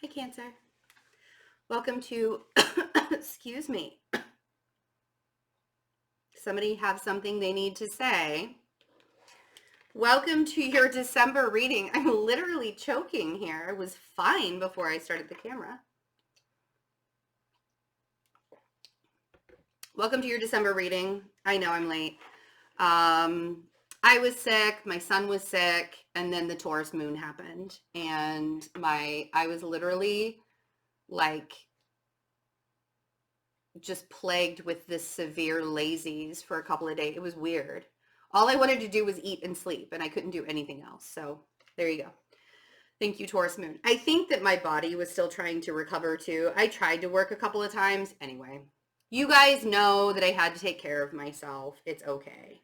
Hi, Cancer. Welcome to, excuse me. Somebody have something they need to say. Welcome to your December reading. I'm literally choking here. I was fine before I started the camera. Welcome to your December reading. I know I'm late. I was sick, my son was sick, and then the Taurus moon happened. And I was literally like just plagued with this severe lazies for a couple of days. It was weird. All I wanted to do was eat and sleep, and I couldn't do anything else. So there you go. Thank you, Taurus moon. I think that my body was still trying to recover too. I tried to work a couple of times. Anyway, you guys know that I had to take care of myself. It's okay.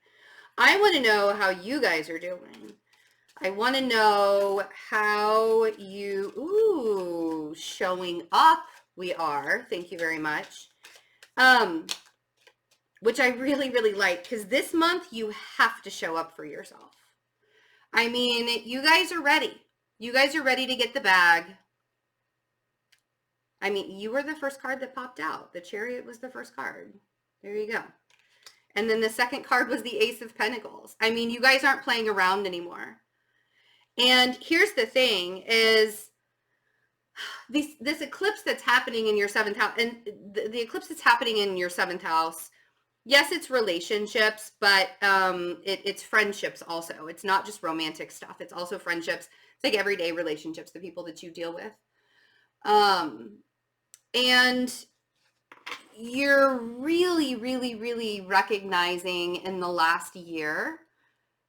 I want to know how you guys are doing. I want to know how you, showing up we are. Thank you very much. Which I really, really like, because this month you have to show up for yourself. I mean, you guys are ready. You guys are ready to get the bag. I mean, you were the first card that popped out. The Chariot was the first card. There you go. And then the second card was the Ace of Pentacles. I mean, you guys aren't playing around anymore. And here's the thing is this eclipse that's happening in your 7th house, and the eclipse that's happening in your 7th house, yes, it's relationships, but it's friendships also. It's not just romantic stuff. It's also friendships. It's like everyday relationships, the people that you deal with. And you're really, really, really recognizing in the last year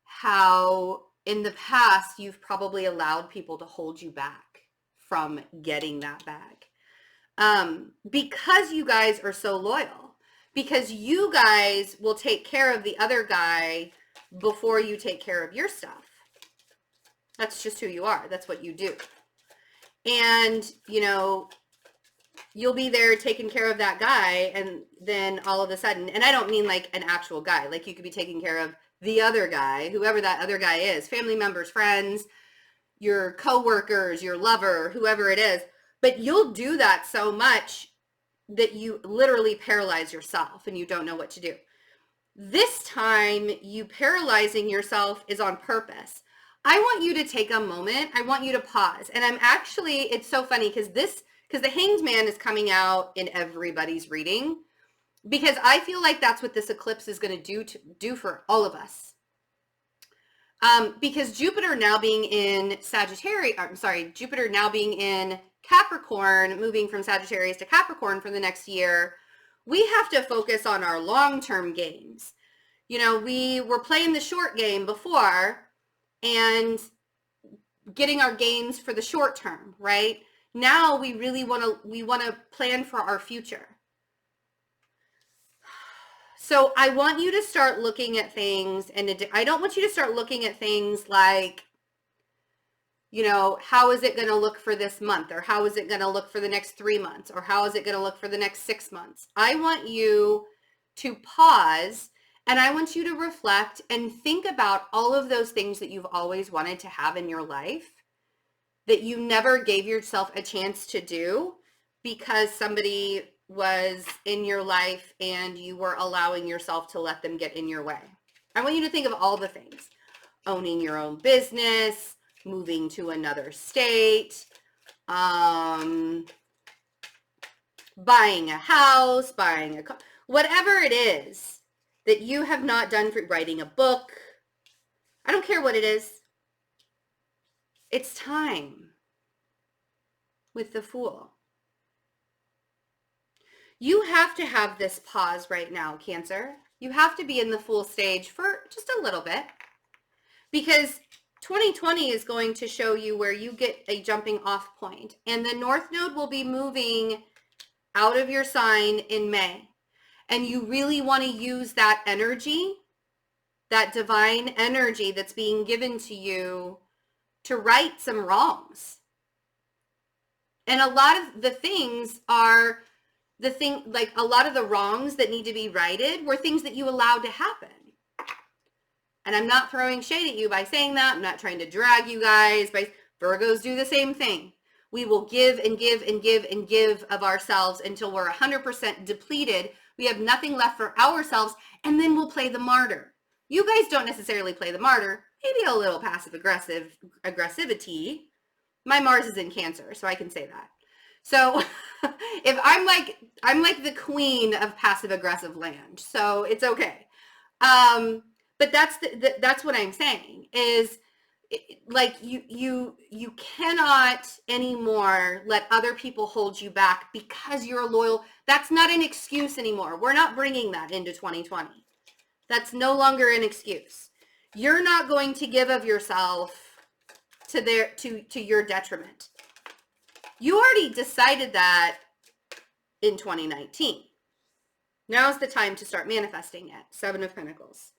how in the past you've probably allowed people to hold you back from getting that bag. Because you guys are so loyal. Because you guys will take care of the other guy before you take care of your stuff. That's just who you are. That's what you do. And, you know, you'll be there taking care of that guy, and then all of a sudden, and I don't mean like an actual guy, like you could be taking care of the other guy, whoever that other guy is, family members, friends, your coworkers, your lover, whoever it is. But you'll do that so much that you literally paralyze yourself and you don't know what to do. This time, you paralyzing yourself is on purpose. I want you to take a moment. I want you to pause. And I'm actually, it's so funny because the Hanged Man is coming out in everybody's reading, because I feel like that's what this eclipse is going to do for all of us. Because Jupiter now being in Jupiter now being in Capricorn, moving from Sagittarius to Capricorn for the next year, we have to focus on our long-term games. You know, we were playing the short game before and getting our gains for the short term, right? Now we really want to plan for our future. So I want you to start looking at things, and I don't want you to start looking at things like, you know, how is it going to look for this month? Or how is it going to look for the next 3 months? Or how is it going to look for the next 6 months? I want you to pause, and I want you to reflect and think about all of those things that you've always wanted to have in your life that you never gave yourself a chance to do because somebody was in your life and you were allowing yourself to let them get in your way. I want you to think of all the things. Owning your own business, moving to another state, buying a house, buying a car, whatever it is that you have not done, for writing a book. I don't care what it is. It's time with the Fool. You have to have this pause right now, Cancer. You have to be in the Fool stage for just a little bit, because 2020 is going to show you where you get a jumping off point, and the North Node will be moving out of your sign in May. And you really want to use that energy, that divine energy that's being given to you, to right some wrongs. And a lot of the things are a lot of the wrongs that need to be righted were things that you allowed to happen. And I'm not throwing shade at you by saying that. I'm not trying to drag you guys. Virgos do the same thing. We will give and give and give and give of ourselves until we're 100% depleted. We have nothing left for ourselves, and then we'll play the martyr. You guys don't necessarily play the martyr, maybe a little passive aggressivity. My Mars is in Cancer, so I can say that. So if I'm like the queen of passive aggressive land, so it's okay. But that's what I'm saying is, like, you cannot anymore let other people hold you back because you're loyal. That's not an excuse anymore. We're not bringing that into 2020. That's no longer an excuse. You're not going to give of yourself to your detriment. You already decided that in 2019. Now's the time to start manifesting it. 7 of Pentacles.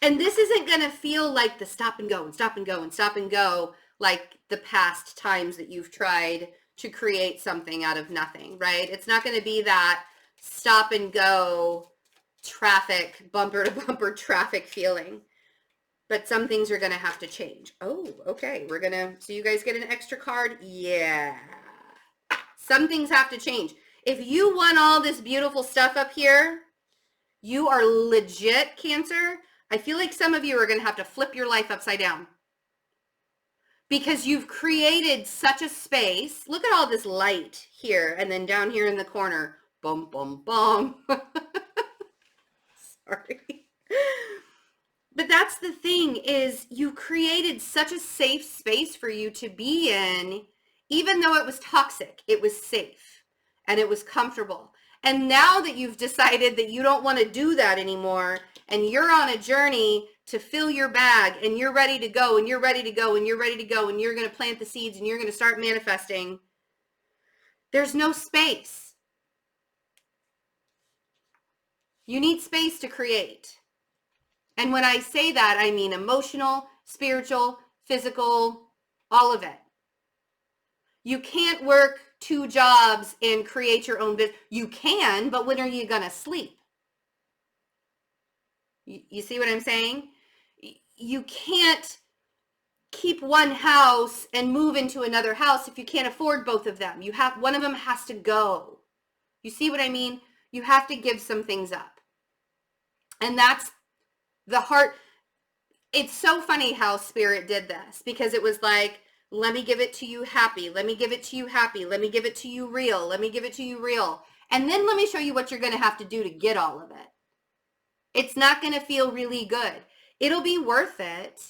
And this isn't going to feel like the stop and go and stop and go and stop and go like the past times that you've tried to create something out of nothing, right? It's not going to be that stop and go traffic, bumper to bumper traffic feeling. But some things are going to have to change. Oh, okay. So you guys get an extra card? Yeah. Some things have to change. If you want all this beautiful stuff up here, you are legit, Cancer. I feel like some of you are going to have to flip your life upside down. Because you've created such a space. Look at all this light here and then down here in the corner. Bum, bum, bum. Sorry. But that's the thing, is you created such a safe space for you to be in, even though it was toxic. It was safe and it was comfortable. And now that you've decided that you don't want to do that anymore, and you're on a journey to fill your bag, and you're ready to go, and you're ready to go, and you're ready to go, and you're going to plant the seeds, and you're going to start manifesting, there's no space. You need space to create. And when I say that, I mean emotional, spiritual, physical, all of it. You can't work 2 jobs and create your own business. You can, but when are you going to sleep? You see what I'm saying? You can't keep one house and move into another house if you can't afford both of them. One of them has to go. You see what I mean? You have to give some things up. And that's the heart. It's so funny how Spirit did this, because it was like, let me give it to you happy. Let me give it to you happy. Let me give it to you real. Let me give it to you real. And then let me show you what you're going to have to do to get all of it. It's not going to feel really good. It'll be worth it.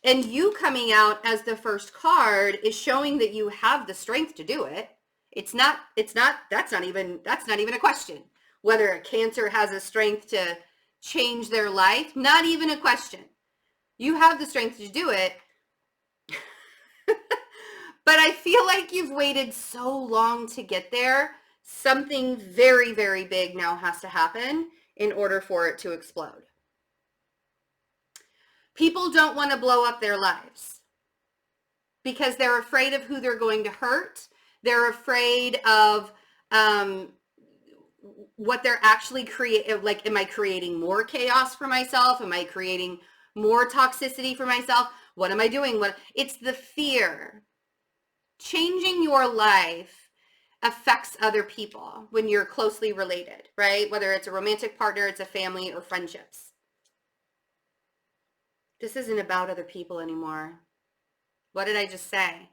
And you coming out as the first card is showing that you have the strength to do it. That's not even a question. Whether a Cancer has a strength to change their life, not even a question. You have the strength to do it. But I feel like you've waited so long to get there. Something very, very big now has to happen in order for it to explode. People don't want to blow up their lives because they're afraid of who they're going to hurt. They're afraid of what they're actually creating. Like, am I creating more chaos for myself? Am I creating more toxicity for myself? What am I doing? It's the fear. Changing your life affects other people when you're closely related, right? Whether it's a romantic partner, it's a family, or friendships. This isn't about other people anymore. What did I just say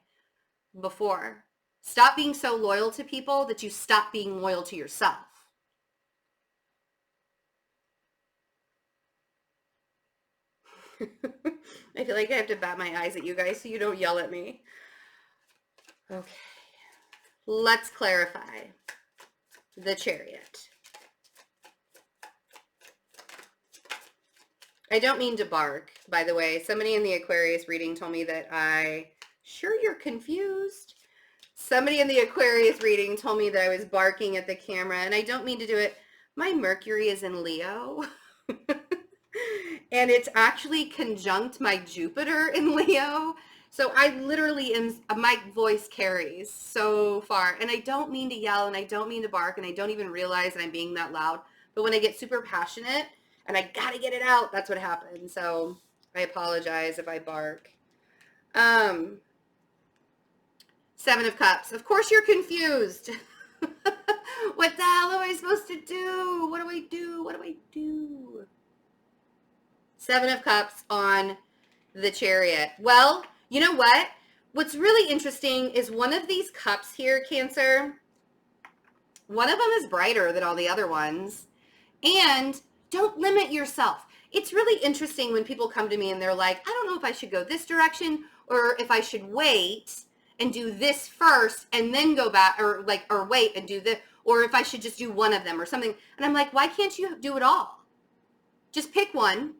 before? Stop being so loyal to people that you stop being loyal to yourself. I feel like I have to bat my eyes at you guys so you don't yell at me. Okay. Let's clarify the Chariot. I don't mean to bark, by the way. Somebody in the Aquarius reading told me that sure you're confused. Somebody in the Aquarius reading told me that I was barking at the camera, and I don't mean to do it. My Mercury is in Leo. And it's actually conjunct my Jupiter in Leo. So I literally am, my voice carries so far. And I don't mean to yell, and I don't mean to bark, and I don't even realize that I'm being that loud. But when I get super passionate and I gotta get it out, that's what happens. So I apologize if I bark. 7 of Cups. Of course you're confused. What the hell am I supposed to do? What do I do? What do I do? 7 of Cups on the Chariot. Well, you know what? What's really interesting is one of these cups here, Cancer, one of them is brighter than all the other ones. And don't limit yourself. It's really interesting when people come to me and they're like, I don't know if I should go this direction or if I should wait and do this first and then go back, or wait and do this, or if I should just do one of them or something. And I'm like, why can't you do it all? Just pick one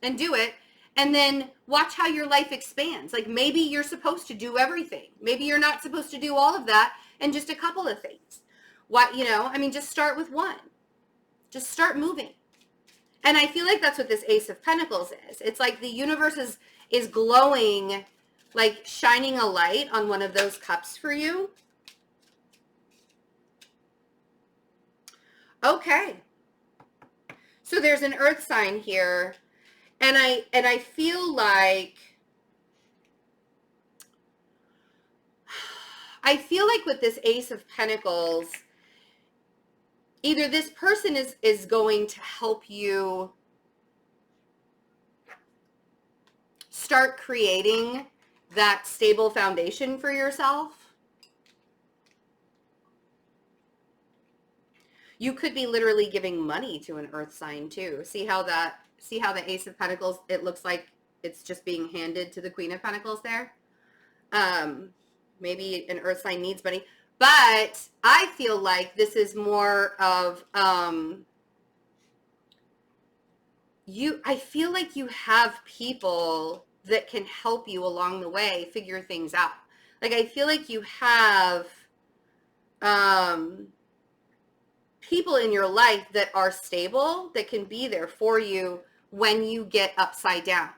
and do it, and then watch how your life expands. Like, maybe you're supposed to do everything. Maybe you're not supposed to do all of that and just a couple of things. What, just start with one. Just start moving. And I feel like that's what this Ace of Pentacles is. It's like the universe is glowing, like shining a light on one of those cups for you. Okay. So there's an earth sign here. And I feel like with this Ace of Pentacles, either this person is going to help you start creating that stable foundation for yourself. You could be literally giving money to an earth sign too. See how the Ace of Pentacles, it looks like it's just being handed to the Queen of Pentacles there. Maybe an earth sign needs money. But I feel like this is more of, I feel like you have people that can help you along the way figure things out. Like, I feel like you have people in your life that are stable, that can be there for you when you get upside down,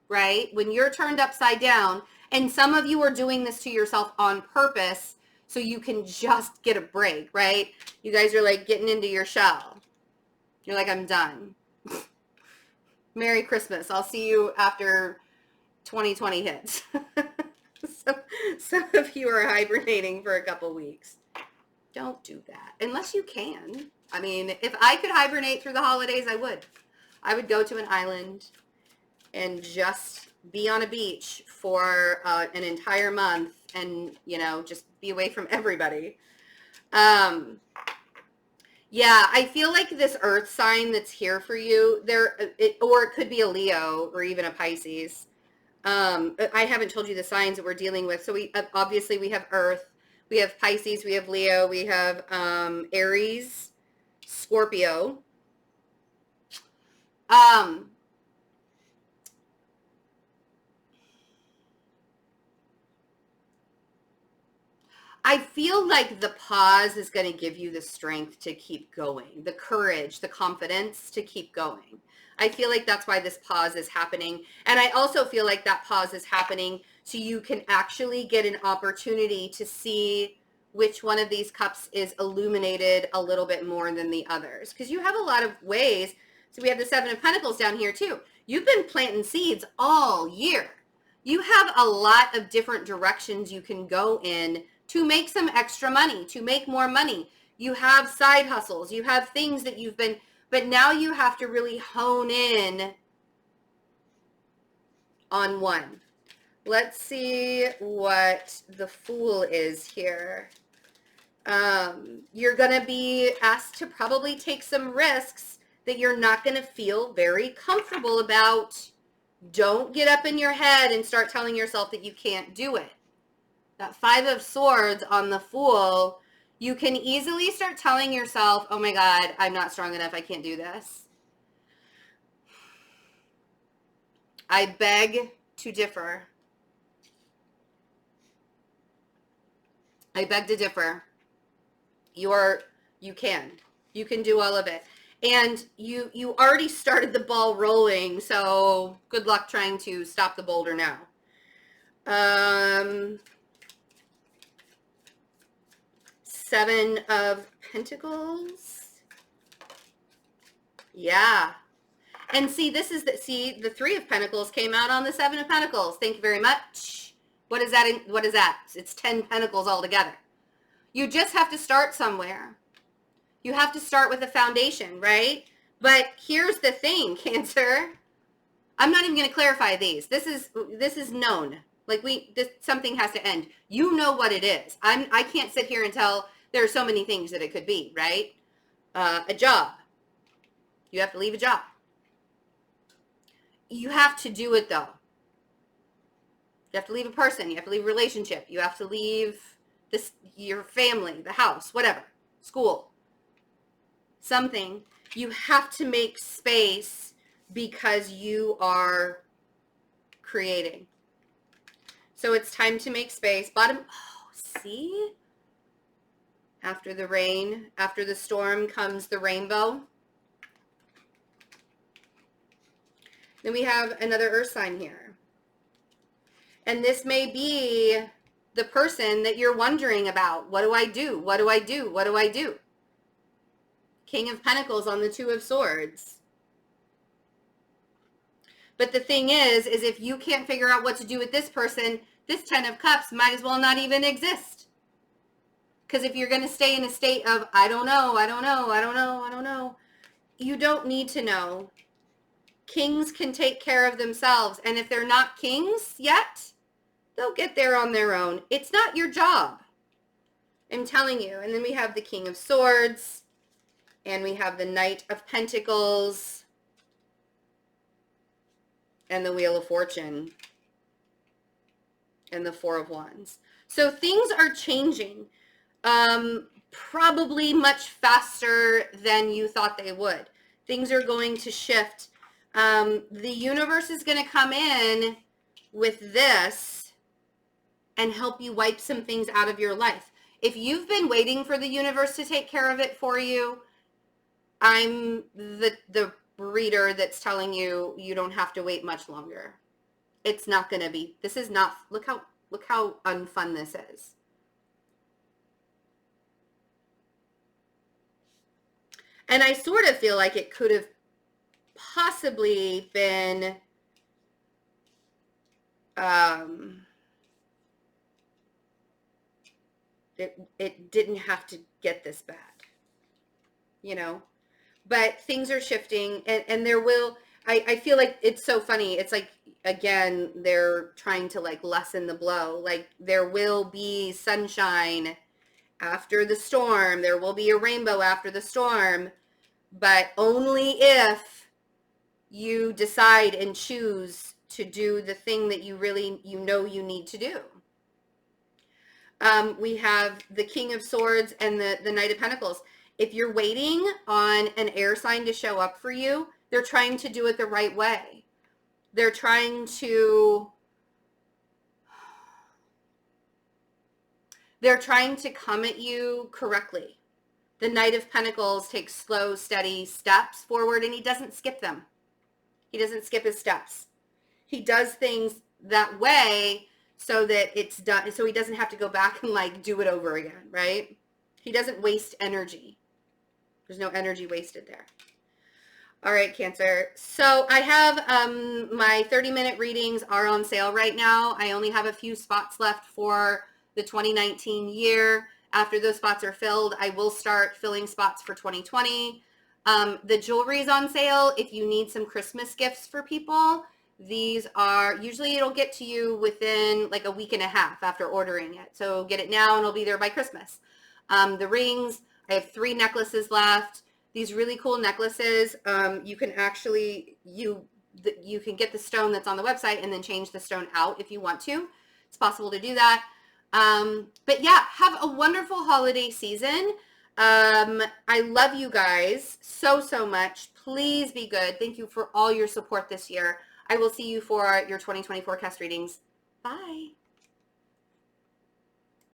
right? When you're turned upside down, and some of you are doing this to yourself on purpose so you can just get a break, right? You guys are like getting into your shell. You're like, I'm done. Merry Christmas. I'll see you after 2020 hits. So some of you are hibernating for a couple weeks. Don't do that unless you can. I mean, if I could hibernate through the holidays, I would. I would go to an island and just be on a beach for an entire month and, just be away from everybody. Yeah, I feel like this earth sign that's here for you, or it could be a Leo or even a Pisces. I haven't told you the signs that we're dealing with. So obviously we have Earth, we have Pisces, we have Leo, we have Aries, Scorpio. I feel like the pause is going to give you the strength to keep going, the courage, the confidence to keep going. I feel like that's why this pause is happening. And I also feel like that pause is happening so you can actually get an opportunity to see which one of these cups is illuminated a little bit more than the others. Because you have a lot of ways. So we have the Seven of Pentacles down here too. You've been planting seeds all year. You have a lot of different directions you can go in to make some extra money, to make more money. You have side hustles. You have things that you've been, but now you have to really hone in on one. Let's see what the Fool is here. You're going to be asked to probably take some risks that you're not going to feel very comfortable about. Don't get up in your head and start telling yourself that you can't do it. That Five of Swords on the Fool, you can easily start telling yourself, oh my God, I'm not strong enough. I can't do this. I beg to differ. I beg to differ. You can do all of it. And you already started the ball rolling, so good luck trying to stop the boulder now. Seven of Pentacles. Yeah. And see, this is the Three of Pentacles came out on the Seven of Pentacles. Thank you very much. What is that? What is that? It's 10 pentacles altogether. You just have to start somewhere. You have to start with a foundation, right? But here's the thing, Cancer. I'm not even going to clarify these. This is known. Like something has to end. You know what it is. I can't sit here and tell. There are so many things that it could be, right? A job. You have to leave a job. You have to do it though. You have to leave a person. You have to leave a relationship. You have to leave your family, the house, whatever, school, something. You have to make space because you are creating. So it's time to make space. Bottom, oh, see? After the rain, after the storm comes the rainbow. Then we have another earth sign here. And this may be the person that you're wondering about. What do I do? What do I do? What do I do? King of Pentacles on the Two of Swords. But the thing is if you can't figure out what to do with this person, this 10 of Cups might as well not even exist. Because if you're going to stay in a state of, I don't know, I don't know, I don't know, I don't know, you don't need to know. Kings can take care of themselves. And if they're not kings yet, they'll get there on their own. It's not your job. I'm telling you. And then we have the King of Swords. And we have the Knight of Pentacles. And the Wheel of Fortune. And the Four of Wands. So things are changing. Probably much faster than you thought they would. Things are going to shift. The universe is going to come in with this and help you wipe some things out of your life. If you've been waiting for the universe to take care of it for you, I'm the reader that's telling you you don't have to wait much longer. It's not going to be. This is not. Look how unfun this is. And I sort of feel like it could have possibly been it didn't have to get this bad, you know, but things are shifting and there will, I feel like it's so funny. It's like, again, they're trying to like lessen the blow. Like there will be sunshine after the storm. There will be a rainbow after the storm, but only if you decide and choose to do the thing that you really, you need to do. We have the King of Swords and the Knight of Pentacles. If you're waiting on an air sign to show up for you, they're trying to do it the right way. They're trying to come at you correctly. The Knight of Pentacles takes slow, steady steps forward, and he doesn't skip them. He doesn't skip his steps. He does things that way so that it's done, so he doesn't have to go back and like do it over again, right? He doesn't waste energy. There's no energy wasted there. All right, Cancer. So I have my 30-minute readings are on sale right now. I only have a few spots left for the 2019 year. After those spots are filled, I will start filling spots for 2020. The jewelry is on sale if you need some Christmas gifts for people. These are, usually it'll get to you within like a week and a half after ordering it. So get it now and it'll be there by Christmas. The rings, I have 3 necklaces left. These really cool necklaces, you can actually, you can get the stone that's on the website and then change the stone out if you want to. It's possible to do that. But yeah, have a wonderful holiday season. I love you guys so, so much. Please be good. Thank you for all your support this year. I will see you for your 2020 forecast readings. Bye.